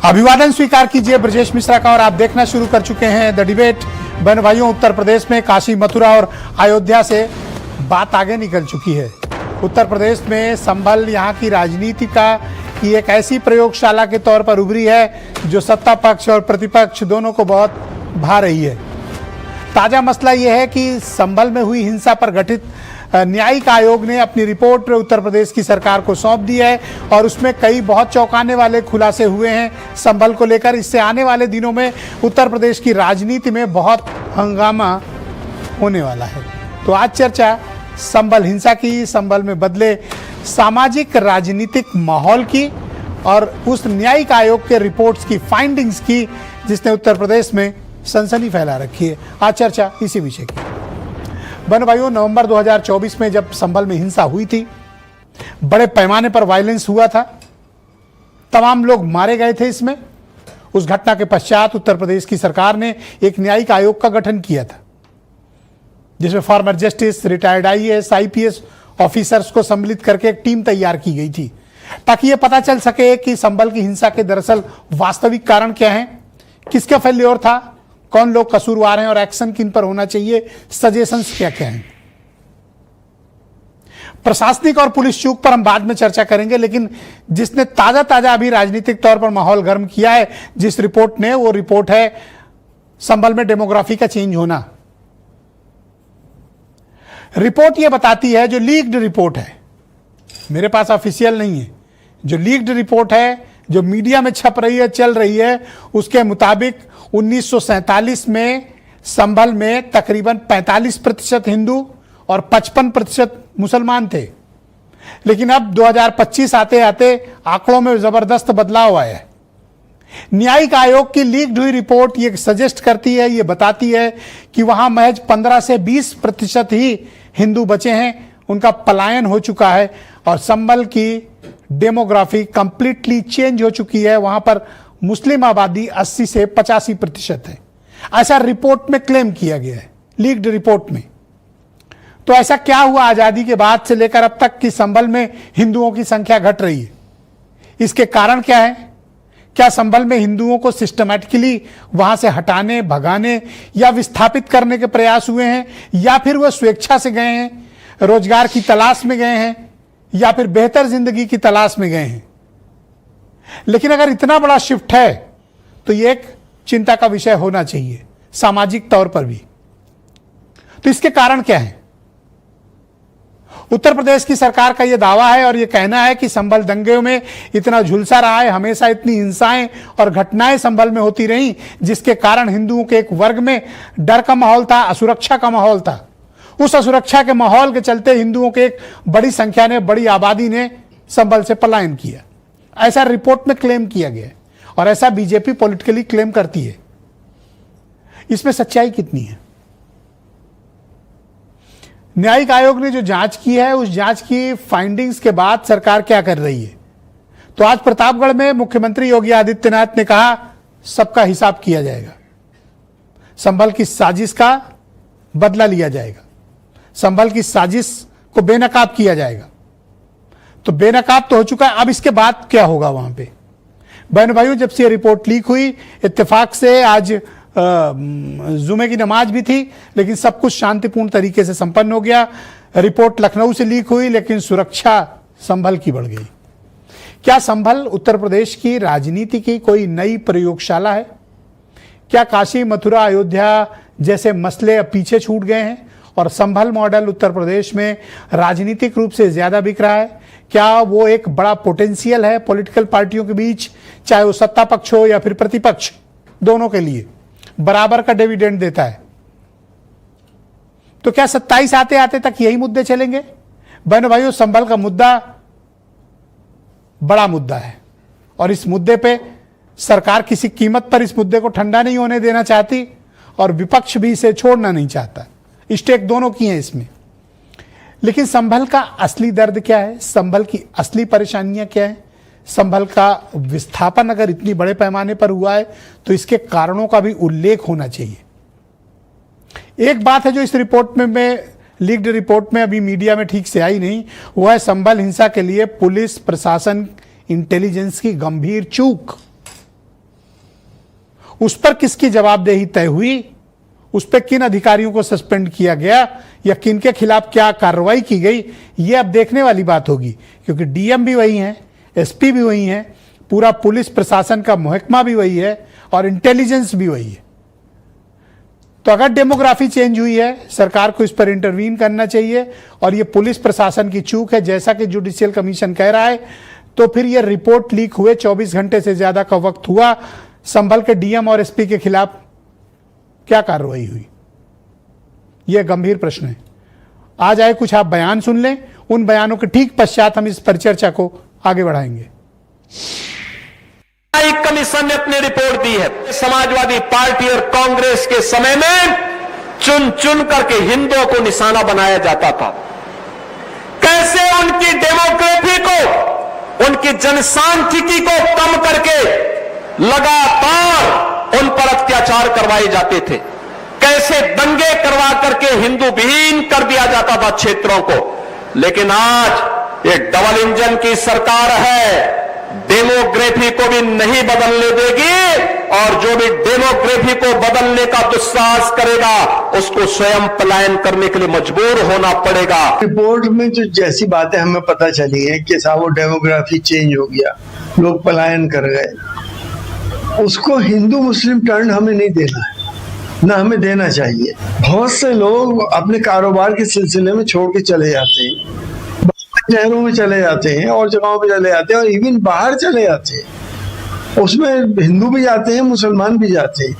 अभिवादन स्वीकार कीजिए ब्रजेश मिश्रा का और आप देखना शुरू कर चुके हैं द डिबेट। बहन भाइयों, उत्तर प्रदेश में काशी, मथुरा और अयोध्या से बात आगे निकल चुकी है। उत्तर प्रदेश में संभल यहाँ की राजनीति की एक ऐसी प्रयोगशाला के तौर पर उभरी है जो सत्ता पक्ष और प्रतिपक्ष दोनों को बहुत भा रही है। ताजा मसला यह है कि संभल में हुई हिंसा पर गठित न्यायिक आयोग ने अपनी रिपोर्ट उत्तर प्रदेश की सरकार को सौंप दी है और उसमें कई बहुत चौंकाने वाले खुलासे हुए हैं संभल को लेकर। इससे आने वाले दिनों में उत्तर प्रदेश की राजनीति में बहुत हंगामा होने वाला है। तो आज चर्चा संभल हिंसा की, संभल में बदले सामाजिक राजनीतिक माहौल की और उस न्यायिक आयोग के रिपोर्ट्स की फाइंडिंग्स की जिसने उत्तर प्रदेश में सनसनी फैला रखी है। आज चर्चा इसी विषय की। बहन भाइयों, नवंबर 2024 में जब संभल में हिंसा हुई थी, बड़े पैमाने पर वायलेंस हुआ था, तमाम लोग मारे गए थे इसमें। उस घटना के पश्चात उत्तर प्रदेश की सरकार ने एक न्यायिक आयोग का गठन किया था जिसमें former justice, retired IAS, IPS officers को सम्मिलित करके एक टीम तैयार की गई थी ताकि यह पता चल सके कि संभल की हिंसा के दरअसल वास्तविक कारण क्या हैं, किसका फेल्योर था, कौन लोग कसूरवार हैं और एक्शन किन पर होना चाहिए, सजेशंस क्या क्या हैं। प्रशासनिक और पुलिस चूक पर हम बाद में चर्चा करेंगे, लेकिन जिसने ताजा अभी राजनीतिक तौर पर माहौल गर्म किया है जिस रिपोर्ट ने, वो रिपोर्ट है संभल में डेमोग्राफी का चेंज होना। रिपोर्ट यह बताती है, जो लीक्ड रिपोर्ट है, मेरे पास ऑफिशियल नहीं है, जो लीक्ड रिपोर्ट है जो मीडिया में छप रही है, चल रही है, उसके मुताबिक 1947 में संभल में तकरीबन 45% हिंदू और 55% मुसलमान थे। लेकिन अब 2025 आते आते आंकड़ों में जबरदस्त बदलाव आया है। न्यायिक आयोग की लीक्ड हुई रिपोर्ट ये सजेस्ट करती है, ये बताती है कि वहां महज 15 से 20% ही हिंदू बचे हैं, उनका पलायन हो चुका है और संभल की डेमोग्राफी कंप्लीटली चेंज हो चुकी है। वहां पर मुस्लिम आबादी 80 से 85% है, ऐसा रिपोर्ट में क्लेम किया गया है, लीक्ड रिपोर्ट में। तो ऐसा क्या हुआ आजादी के बाद से लेकर अब तक कि संभल में हिंदुओं की संख्या घट रही है? इसके कारण क्या है? क्या संभल में हिंदुओं को सिस्टमैटिकली वहां से हटाने, भगाने या विस्थापित करने के प्रयास हुए हैं, या फिर वह स्वेच्छा से गए हैं, रोजगार की तलाश में गए हैं, या फिर बेहतर जिंदगी की तलाश में गए हैं? लेकिन अगर इतना बड़ा शिफ्ट है तो यह एक चिंता का विषय होना चाहिए सामाजिक तौर पर भी। तो इसके कारण क्या है? उत्तर प्रदेश की सरकार का यह दावा है और यह कहना है कि संभल दंगे में इतना झुलसा रहा है, हमेशा इतनी हिंसाएं और घटनाएं संभल में होती रही जिसके कारण हिंदुओं के एक वर्ग में डर का माहौल था, असुरक्षा का माहौल था। उस असुरक्षा के माहौल के चलते हिंदुओं के एक बड़ी संख्या ने, बड़ी आबादी ने संभल से पलायन किया, ऐसा रिपोर्ट में क्लेम किया गया और ऐसा बीजेपी पॉलिटिकली क्लेम करती है। इसमें सच्चाई कितनी है? न्यायिक आयोग ने जो जांच की है, उस जांच की फाइंडिंग्स के बाद सरकार क्या कर रही है? तो आज प्रतापगढ़ में मुख्यमंत्री योगी आदित्यनाथ ने कहा सबका हिसाब किया जाएगा, संभल की साजिश का बदला लिया जाएगा, संभल की साजिश को बेनकाब किया जाएगा। तो बेनकाब तो हो चुका है, अब इसके बाद क्या होगा वहां पे? बहन भाइयों, जब से ये रिपोर्ट लीक हुई, इत्तेफाक से आज जुमे की नमाज भी थी, लेकिन सब कुछ शांतिपूर्ण तरीके से संपन्न हो गया। रिपोर्ट लखनऊ से लीक हुई, लेकिन सुरक्षा संभल की बढ़ गई। क्या संभल उत्तर प्रदेश की राजनीति की कोई नई प्रयोगशाला है? क्या काशी, मथुरा, अयोध्या जैसे मसले अब पीछे छूट गए हैं और संभल मॉडल उत्तर प्रदेश में राजनीतिक रूप से ज्यादा बिक रहा है? क्या वो एक बड़ा पोटेंशियल है पॉलिटिकल पार्टियों के बीच, चाहे वो सत्ता पक्ष हो या फिर प्रतिपक्ष, दोनों के लिए बराबर का डिविडेंड देता है? तो क्या 27 आते आते तक यही मुद्दे चलेंगे? बहनों भाइयों, संभल का मुद्दा बड़ा मुद्दा है और इस मुद्दे पे सरकार किसी कीमत पर इस मुद्दे को ठंडा नहीं होने देना चाहती और विपक्ष भी इसे छोड़ना नहीं चाहता। स्टेक दोनों की है इसमें। लेकिन संभल का असली दर्द क्या है? संभल की असली परेशानियां क्या है? संभल का विस्थापन अगर इतनी बड़े पैमाने पर हुआ है तो इसके कारणों का भी उल्लेख होना चाहिए। एक बात है जो इस रिपोर्ट में लीक्ड रिपोर्ट में अभी मीडिया में ठीक से आई नहीं, वो है संभल हिंसा के लिए पुलिस प्रशासन इंटेलिजेंस की गंभीर चूक। उस पर किसकी जवाबदेही तय हुई, उस पर किन अधिकारियों को सस्पेंड किया गया या किन के खिलाफ क्या कार्रवाई की गई, ये अब देखने वाली बात होगी। क्योंकि डीएम भी वही हैं, एसपी भी वही हैं, पूरा पुलिस प्रशासन का महकमा भी वही है और इंटेलिजेंस भी वही है। तो अगर डेमोग्राफी चेंज हुई है, सरकार को इस पर इंटरवीन करना चाहिए और ये पुलिस प्रशासन की चूक है जैसा कि जुडिशियल कमीशन कह रहा है। तो फिर ये रिपोर्ट लीक हुए 24 घंटे से ज्यादा का वक्त हुआ, संभल के डीएम और एसपी के खिलाफ क्या कार्रवाई हुई, यह गंभीर प्रश्न है। आज आए कुछ आप बयान सुन लें, उन बयानों के ठीक पश्चात हम इस परिचर्चा को आगे बढ़ाएंगे। कमीशन ने अपनी रिपोर्ट दी है। समाजवादी पार्टी और कांग्रेस के समय में चुन चुन करके हिंदुओं को निशाना बनाया जाता था। कैसे उनकी डेमोग्राफी को, उनकी जनसांख्यिकी को कम करके लगातार उन पर अत्याचार करवाए जाते थे, कैसे दंगे करवा करके हिंदू विहीन कर दिया जाता था क्षेत्रों को। लेकिन आज ये डबल इंजन की सरकार है, डेमोग्राफी को भी नहीं बदलने देगी और जो भी डेमोग्राफी को बदलने का दुस्साहस करेगा उसको स्वयं पलायन करने के लिए मजबूर होना पड़ेगा। रिपोर्ट में जो जैसी बातें हमें पता चली हैं कि साहब वो डेमोग्राफी चेंज हो गया, लोग पलायन कर गए, उसको हिंदू मुस्लिम टर्न हमें नहीं देना है, ना हमें देना चाहिए। बहुत से लोग अपने कारोबार के सिलसिले में छोड़ के चले जाते हैं, शहरों में चले जाते हैं और जगहों पे चले जाते हैं और इवन बाहर चले जाते हैं, उसमें हिंदू भी जाते हैं, मुसलमान भी जाते हैं।